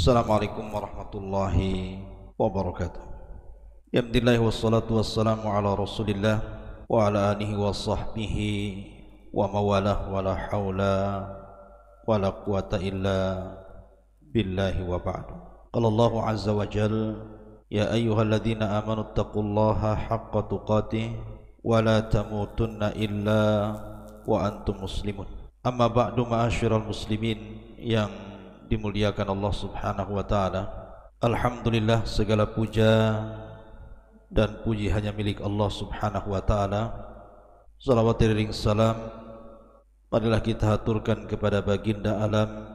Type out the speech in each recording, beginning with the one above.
Assalamualaikum warahmatullahi wabarakatuh. Alhamdulillah wassalatu wassalamu ala Rasulillah wa ala alihi wa sahbihi wa mawalah wa la hawla wa la quwata illa billahi wa ba'du. Qala Allahu azza wa jal, ya ayyuhalladzina amanu taqullaha haqqa tuqatih wa la tamutunna illa wa antum muslimun. Amma ba'du, ma'asyiral muslimin yang dimuliakan Allah subhanahu wa ta'ala. Alhamdulillah, segala puja dan puji hanya milik Allah subhanahu wa ta'ala. Salawat dan salam marilah kita haturkan kepada baginda alam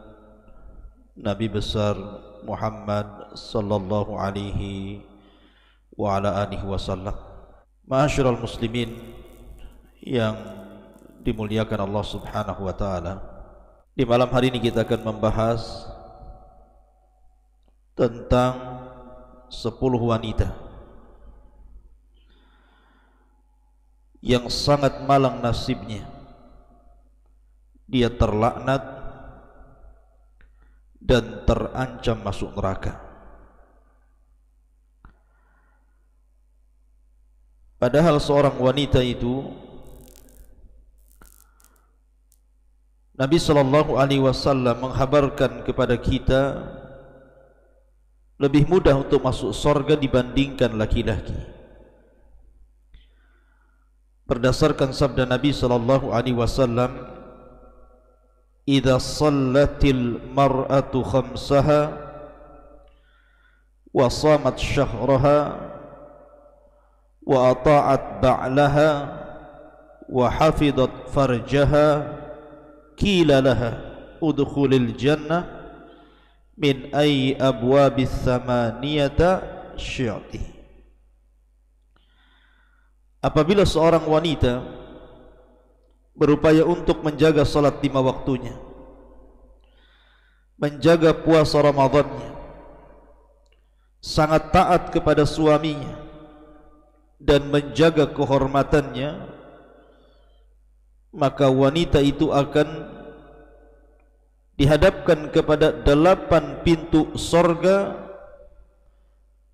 Nabi besar Muhammad sallallahu alaihi wa ala alihi wasallam. Ma'asyiral muslimin yang dimuliakan Allah subhanahu wa ta'ala, di malam hari ini kita akan membahas tentang 10 wanita yang sangat malang nasibnya. Dia terlaknat dan terancam masuk neraka. Padahal seorang wanita itu, Nabi sallallahu alaihi wasallam menghabarkan kepada kita lebih mudah untuk masuk surga dibandingkan laki-laki. Berdasarkan sabda Nabi sallallahu alaihi wasallam, "Idza shallatil mar'atu khamsaha wa shamat syahraha wa ata'at ba'laha wa hafizat farjaha, qila laha udkhulil jannah min ayyi abwabis samaniyata syi'ti." Apabila seorang wanita berupaya untuk menjaga salat 5 waktunya, menjaga puasa Ramadannya, sangat taat kepada suaminya dan menjaga kehormatannya, maka wanita itu akan dihadapkan kepada 8 pintu sorga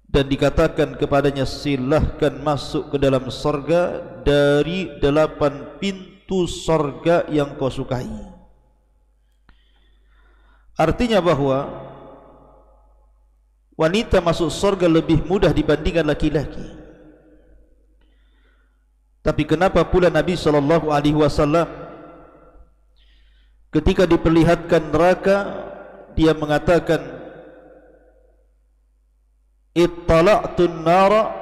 dan dikatakan kepadanya, silahkan masuk ke dalam sorga dari 8 pintu sorga yang kau sukai. Artinya bahwa wanita masuk sorga lebih mudah dibandingkan laki-laki. Tapi kenapa pula Nabi SAW ketika diperlihatkan neraka, dia mengatakan, ittala'tun nara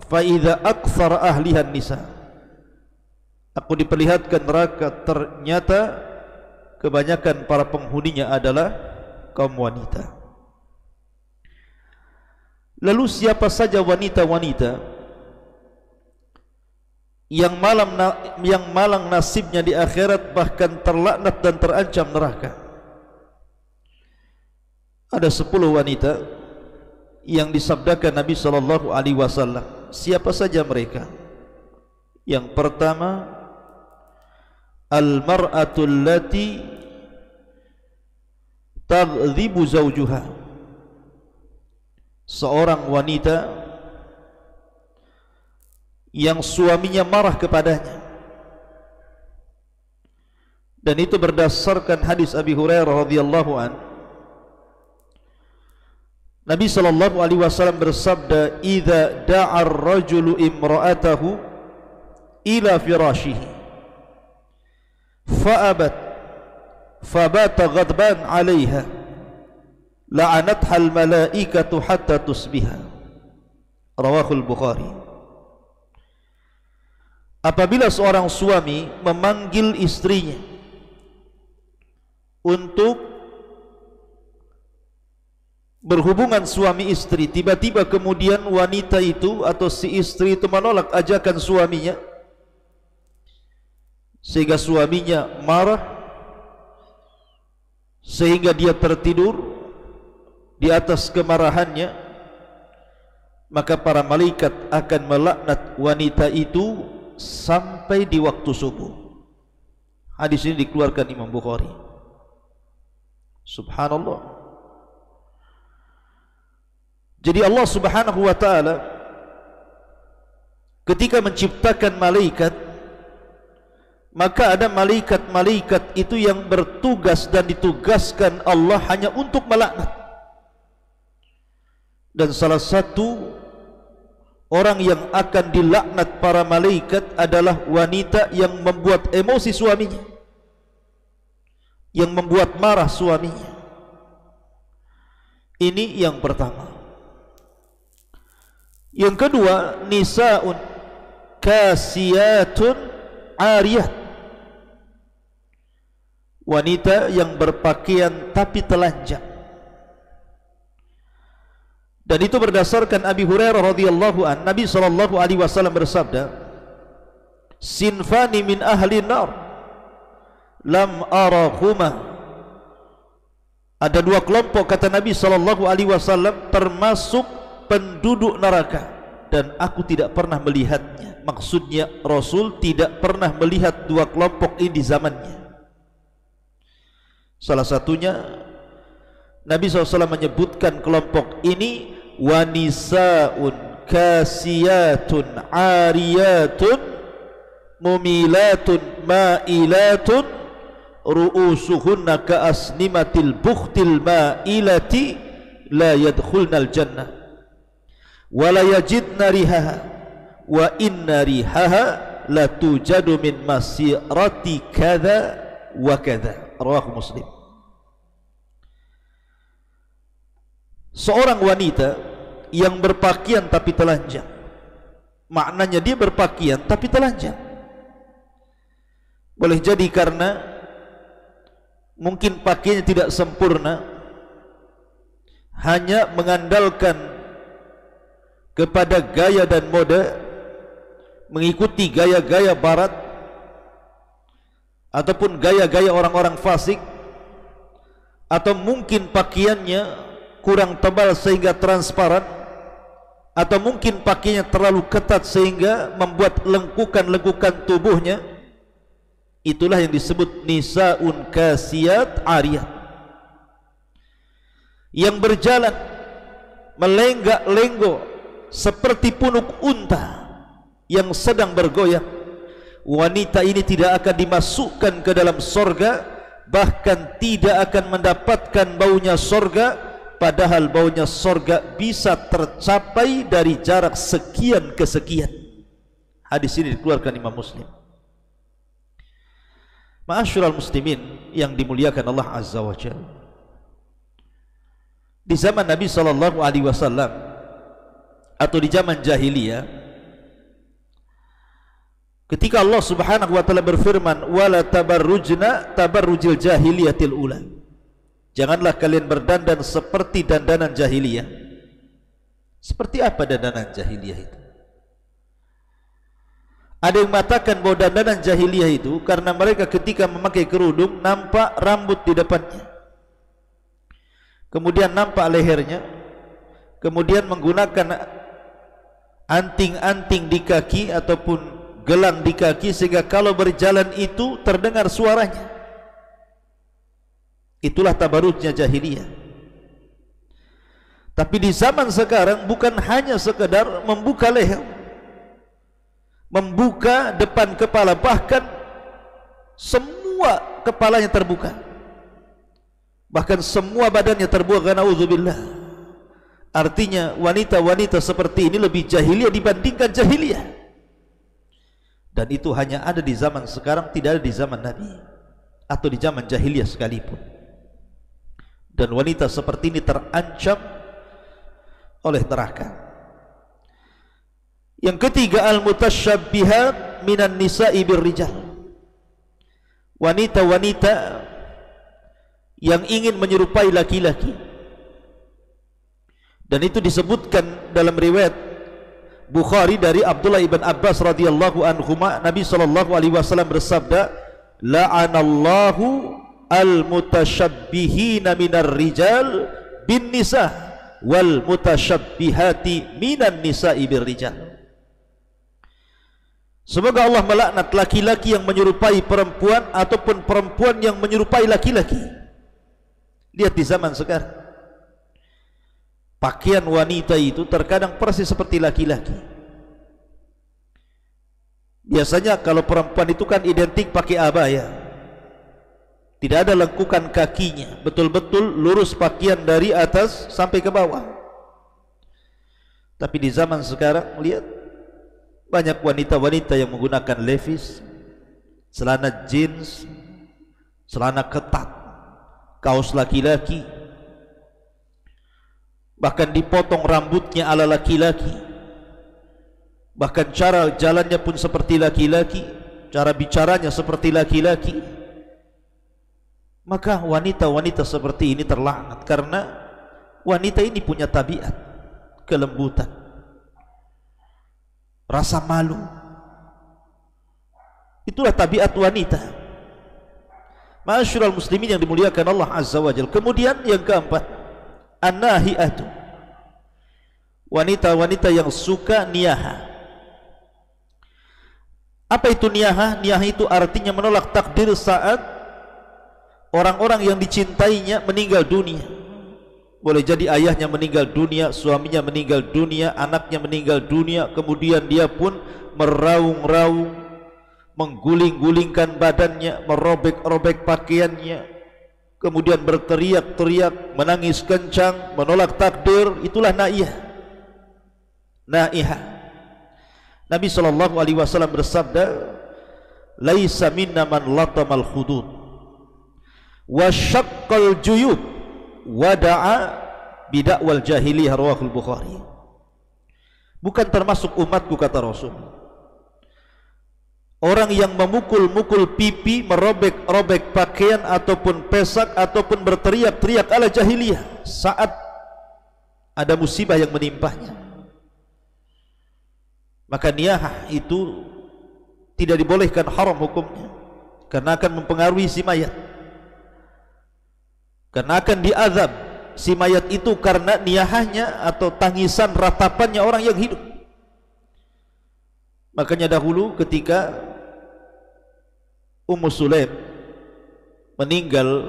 fa idza aktsara ahliha nisa. Aku diperlihatkan neraka, ternyata kebanyakan para penghuninya adalah kaum wanita. Lalu siapa saja wanita-wanita yang malang nasibnya di akhirat, bahkan terlaknat dan terancam neraka? Ada 10 wanita yang disabdakan Nabi sallallahu alaihi wasallam. Siapa saja mereka? Yang pertama, al-mar'atul lati taghdhibu zawjuha. Seorang wanita yang suaminya marah kepadanya. Dan itu berdasarkan hadis Abi Hurairah radhiyallahu an. Nabi sallallahu alaihi wasallam bersabda, "Idza da'a ar-rajulu imra'atahu ila firashihi fa'abat fabata ghadban 'alayha la'anatha al-mala'ikatu hatta tusbiha." Rawahul Bukhari. Apabila seorang suami memanggil istrinya untuk berhubungan suami istri, tiba-tiba kemudian wanita itu atau si istri itu menolak ajakan suaminya, sehingga suaminya marah, sehingga dia tertidur di atas kemarahannya, maka para malaikat akan melaknat wanita itu sampai di waktu subuh. Hadis ini dikeluarkan Imam Bukhari. Subhanallah. Jadi Allah Subhanahu wa taala ketika menciptakan malaikat, maka ada malaikat-malaikat itu yang bertugas dan ditugaskan Allah hanya untuk melaknat. Dan salah satu orang yang akan dilaknat para malaikat adalah wanita yang membuat emosi suaminya, yang membuat marah suaminya. Ini yang pertama. Yang kedua, nisaun kasiyatun ariyat, wanita yang berpakaian tapi telanjang. Dan itu berdasarkan Abi Hurairah radhiyallahu an, Nabi sallallahu alaihi wasallam bersabda, "Sinfani min ahli nar lam arahuma." Ada dua kelompok, kata Nabi sallallahu alaihi wasallam, termasuk penduduk neraka, dan aku tidak pernah melihatnya. Maksudnya Rasul tidak pernah melihat dua kelompok ini di zamannya. Salah satunya Nabi SAW menyebutkan kelompok ini, wanisaun kasiyatun ariyatun mumilatun ma'ilatun ru'usuhunna ka'asnimatil bukhtil ma'ilati la yadkhulnal jannah wa la yajidna rihaha wa inna rihaha la tujadu min masirati kadha wa kadha. Rawahu Muslim. Seorang wanita yang berpakaian tapi telanjang, maknanya dia berpakaian tapi telanjang. Boleh jadi karena mungkin pakaiannya tidak sempurna, hanya mengandalkan kepada gaya dan mode, mengikuti gaya-gaya barat ataupun gaya-gaya orang-orang fasik, atau mungkin pakaiannya kurang tebal sehingga transparan, atau mungkin pakaiannya terlalu ketat sehingga membuat lengkukan-lengkukan tubuhnya. Itulah yang disebut nisaun kasiyat ariyat, yang berjalan melenggak-lenggok seperti punuk unta yang sedang bergoyang. Wanita ini tidak akan dimasukkan ke dalam sorga, bahkan tidak akan mendapatkan baunya sorga, padahal baunya sorga bisa tercapai dari jarak sekian ke sekian. Hadis ini dikeluarkan Imam Muslim. Ma'asyiral muslimin yang dimuliakan Allah Azza wa Jalla, di zaman Nabi sallallahu alaihi wasallam atau di zaman jahiliyah, ketika Allah Subhanahu wa taala berfirman, "Wala tabarrujna tabarrujil jahiliyatil ula." Janganlah kalian berdandan seperti dandanan jahiliyah. Seperti apa dandanan jahiliyah itu? Ada yang mengatakan bahwa dandanan jahiliyah itu karena mereka ketika memakai kerudung nampak rambut di depannya, kemudian nampak lehernya, kemudian menggunakan anting-anting di kaki ataupun gelang di kaki, sehingga kalau berjalan itu terdengar suaranya. Itulah tabarrujnya jahiliyah. Tapi di zaman sekarang bukan hanya sekedar membuka leher, membuka depan kepala, bahkan semua kepalanya terbuka, bahkan semua badannya terbuka. Na'udzubillah. Artinya wanita-wanita seperti ini lebih jahiliyah dibandingkan jahiliyah. Dan itu hanya ada di zaman sekarang, tidak ada di zaman Nabi atau di zaman jahiliyah sekalipun. Dan wanita seperti ini terancam oleh neraka. Yang ketiga, al-mutasyabbihat minan nisa'i birrijal, wanita-wanita yang ingin menyerupai laki-laki. Dan itu disebutkan dalam riwayat Bukhari dari Abdullah ibn Abbas radhiyallahu anhuma, Nabi sallallahu alaihi wasallam bersabda, "La'anallahu al-mutasyabbihina minar rijal bin nisa wal mutasyabbihati minan nisa'i bir rijal." Semoga Allah melaknat laki-laki yang menyerupai perempuan ataupun perempuan yang menyerupai laki-laki. Lihat di zaman sekarang, Pakaian wanita itu terkadang persis seperti laki-laki. Biasanya kalau perempuan itu kan identik pakai abaya, tidak ada lengkukan kakinya, betul-betul lurus pakaian dari atas sampai ke bawah. Tapi di zaman sekarang lihat, banyak wanita-wanita yang menggunakan levis, celana jeans, celana ketat, kaos laki-laki, bahkan dipotong rambutnya ala laki-laki, bahkan cara jalannya pun seperti laki-laki, cara bicaranya seperti laki-laki. Maka wanita-wanita seperti ini terlaknat, karena wanita ini punya tabiat kelembutan, rasa malu. Itulah tabiat wanita. Ma'asyiral muslimin yang dimuliakan Allah Azza wa Jalla. Kemudian yang keempat, an-nahi'atu, wanita-wanita yang suka niyaha. Apa itu niyaha? Niyaha itu artinya menolak takdir saat orang-orang yang dicintainya meninggal dunia. Boleh jadi ayahnya meninggal dunia, suaminya meninggal dunia, anaknya meninggal dunia, kemudian dia pun meraung-raung, mengguling-gulingkan badannya, merobek-robek pakaiannya, kemudian berteriak-teriak, menangis kencang, menolak takdir. Itulah naiyah. Naihah. Nabi SAW bersabda, laisa minna man latamal khudud wa syaqqal juyub wa da'a bida'wal jahiliyah, rawahul Bukhari. Bukan termasuk umatku, kata Rasul, orang yang memukul-mukul pipi, merobek-robek pakaian ataupun pesak ataupun berteriak-teriak ala jahiliyah saat ada musibah yang menimpahnya. Maka niyahah itu tidak dibolehkan, haram hukumnya, karena akan mempengaruhi si mayat, karena akan diazab si mayat itu karena niyahahnya atau tangisan ratapannya orang yang hidup. Makanya dahulu ketika Ummu Sulaim meninggal,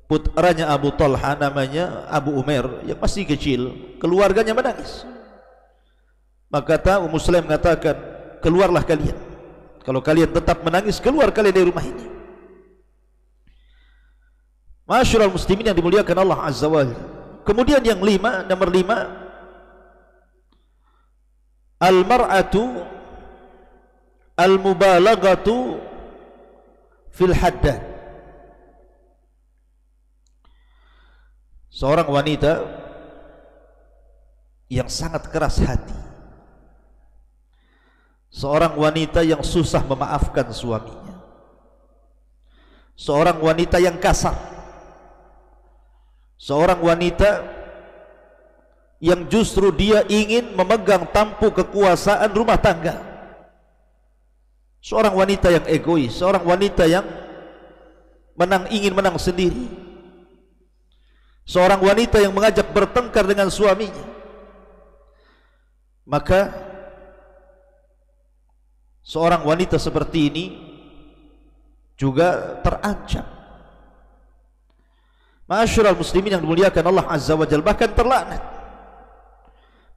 putranya Abu Talha namanya Abu Umair yang masih kecil, keluarganya menangis. Maka kata Ummu Sulaim mengatakan, keluarlah kalian. Kalau kalian tetap menangis, keluar kalian dari rumah ini. Ma'asyiral muslimin yang dimuliakan Allah Azza wa Jalla. Kemudian yang nomor lima, al-mar'atu al-mubalaghatu fil haddad. Seorang wanita yang sangat keras hati, seorang wanita yang susah memaafkan suaminya, seorang wanita yang kasar, seorang wanita yang justru dia ingin memegang tampuk kekuasaan rumah tangga, seorang wanita yang egois, seorang wanita yang ingin menang sendiri, seorang wanita yang mengajak bertengkar dengan suaminya. Maka seorang wanita seperti ini juga terancam. Ma'asyiral muslimin yang dimuliakan Allah Azza wa Jalla, bahkan terlaknat.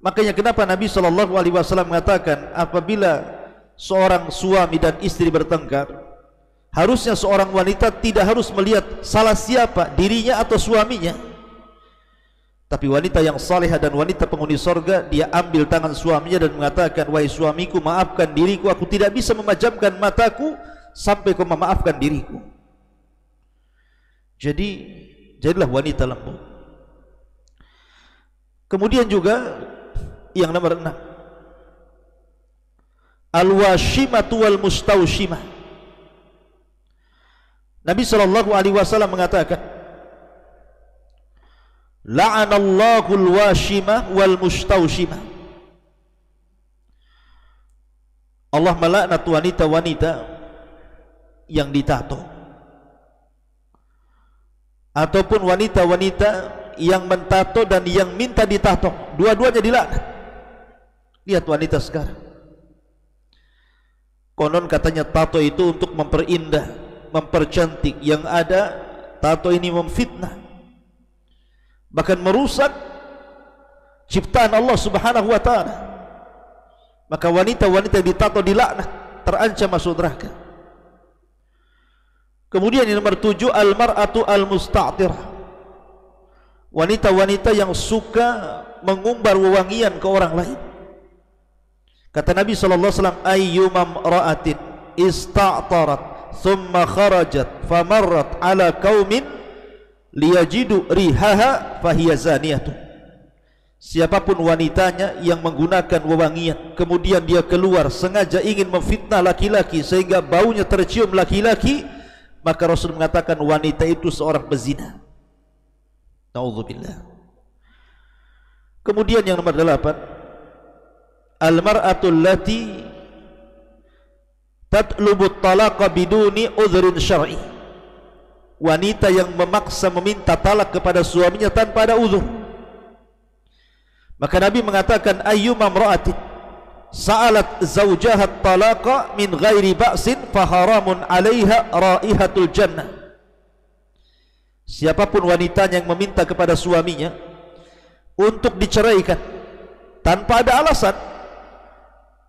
Makanya kenapa Nabi SAW mengatakan, apabila seorang suami dan istri bertengkar, harusnya seorang wanita tidak harus melihat salah siapa, dirinya atau suaminya, tapi wanita yang salihah dan wanita penghuni sorga, dia ambil tangan suaminya dan mengatakan, wahai suamiku, maafkan diriku, aku tidak bisa memejamkan mataku sampai kau memaafkan diriku. Jadilah wanita lembut. Kemudian juga yang nomor 6, al-washimatu wal mustawshimah. Nabi SAW mengatakan, la'anallahul washimah wal mustawshimah. Allah melaknat wanita-wanita yang ditato, ataupun wanita-wanita yang mentato dan yang minta ditato, dua-duanya dilaknat. Lihat wanita sekarang, konon katanya tato itu untuk memperindah, mempercantik, yang ada tato ini memfitnah, bahkan merusak ciptaan Allah Subhanahu wa taala. Maka wanita-wanita yang ditato dilaknat, terancam masuk neraka. Kemudian yang nomor 7, al-mar'atu al-musta'tirah, wanita-wanita yang suka mengumbar wewangian ke orang lain. Kata Nabi sallallahu alaihi wasallam, ayyumam ra'atin ista'tarat thumma kharajat famarrat ala qaumin liyajidu rihaha fahiya zaniyatun. Siapapun wanitanya yang menggunakan wewangian, kemudian dia keluar sengaja ingin memfitnah laki-laki sehingga baunya tercium laki-laki, maka Rasul mengatakan wanita itu seorang pezina. Na'udzubillah. Kemudian yang nomor 8, al-mar'atul lati tatlubut talaqa biduni udhrin syar'i, wanita yang memaksa meminta talak kepada suaminya tanpa ada uzur. Maka Nabi mengatakan ayyuma imra'atin sa'alat zawjaha talaqa min ghairi ba'sin faharamun 'alaiha raihatul jannah. Siapapun wanitanya yang meminta kepada suaminya untuk diceraikan tanpa ada alasan,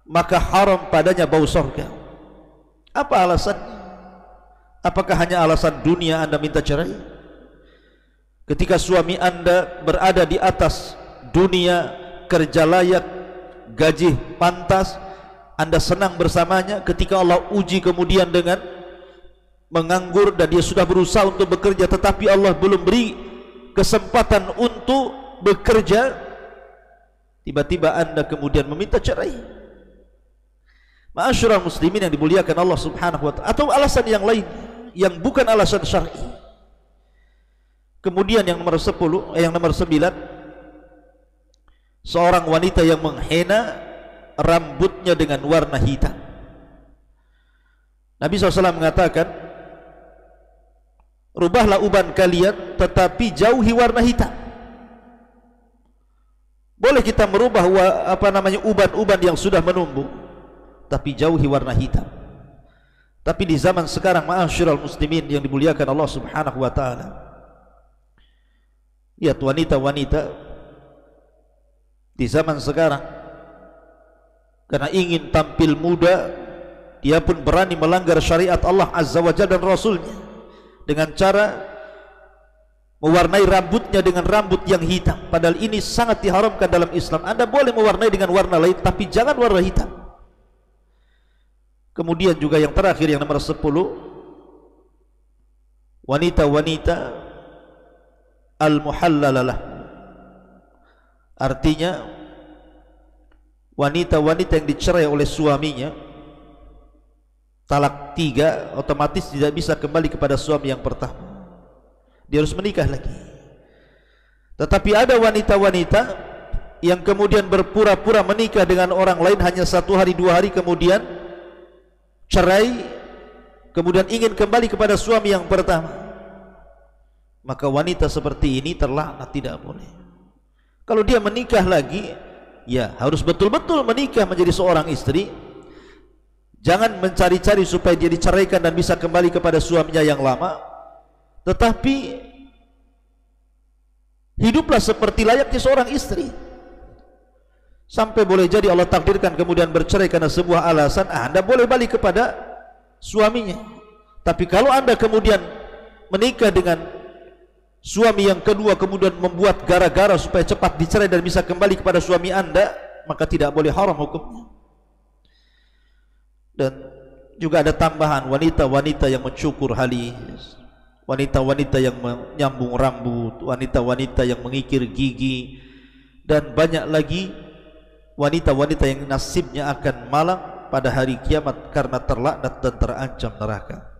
maka haram padanya bau surga. Apa alasan? Apakah hanya alasan dunia Anda minta cerai? Ketika suami Anda berada di atas dunia, kerja layak, gaji pantas, Anda senang bersamanya. Ketika Allah uji kemudian dengan menganggur dan dia sudah berusaha untuk bekerja tetapi Allah belum beri kesempatan untuk bekerja, tiba-tiba Anda kemudian meminta cerai. Ma'asyiral muslimin yang dimuliakan Allah Subhanahu wa ta'ala, atau alasan yang lain yang bukan alasan syar'i. Kemudian yang nomor 10, yang nomor 9, seorang wanita yang menghena rambutnya dengan warna hitam. Nabi SAW mengatakan, rubahlah uban kalian tetapi jauhi warna hitam. Boleh kita merubah uban-uban yang sudah menumbuh, tapi jauhi warna hitam. Tapi di zaman sekarang, ma'asyiral muslimin yang dimuliakan Allah Subhanahu wa ta'ala, lihat wanita-wanita di zaman sekarang, karena ingin tampil muda, dia pun berani melanggar syariat Allah Azza wa Jalla dan Rasulnya dengan cara mewarnai rambutnya dengan rambut yang hitam. Padahal ini sangat diharamkan dalam Islam. Anda boleh mewarnai dengan warna lain, tapi jangan warna hitam. Kemudian juga yang terakhir, yang nomor 10, wanita-wanita al-muhallalalah, artinya wanita-wanita yang dicerai oleh suaminya talak 3, otomatis tidak bisa kembali kepada suami yang pertama, dia harus menikah lagi. Tetapi ada wanita-wanita yang kemudian berpura-pura menikah dengan orang lain hanya 1 hari 2 hari kemudian cerai, kemudian ingin kembali kepada suami yang pertama. Maka wanita seperti ini terlaknat, tidak boleh. Kalau dia menikah lagi, ya harus betul-betul menikah menjadi seorang istri. Jangan mencari-cari supaya dia diceraikan dan bisa kembali kepada suaminya yang lama, tetapi hiduplah seperti layaknya seorang istri. Sampai boleh jadi Allah takdirkan kemudian bercerai karena sebuah alasan, Anda boleh balik kepada suaminya. Tapi kalau Anda kemudian menikah dengan suami yang kedua, kemudian membuat gara-gara supaya cepat dicerai dan bisa kembali kepada suami Anda, maka tidak boleh, haram hukumnya. Dan juga ada tambahan, wanita-wanita yang mencukur halis, wanita-wanita yang menyambung rambut, wanita-wanita yang mengikir gigi, dan banyak lagi wanita-wanita yang nasibnya akan malang pada hari kiamat karena terlaknat dan terancam neraka.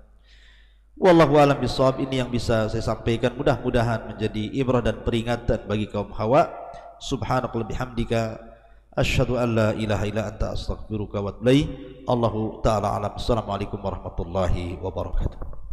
Wallahu a'lam bishawab. Ini yang bisa saya sampaikan, mudah-mudahan menjadi ibrah dan peringatan bagi kaum hawa. Subhanakallahumma bihamdika asyhadu an la ilaha illa anta astaghfiruka wa atubu ilaik. Allahu ta'ala alam. Assalamualaikum warahmatullahi wabarakatuh.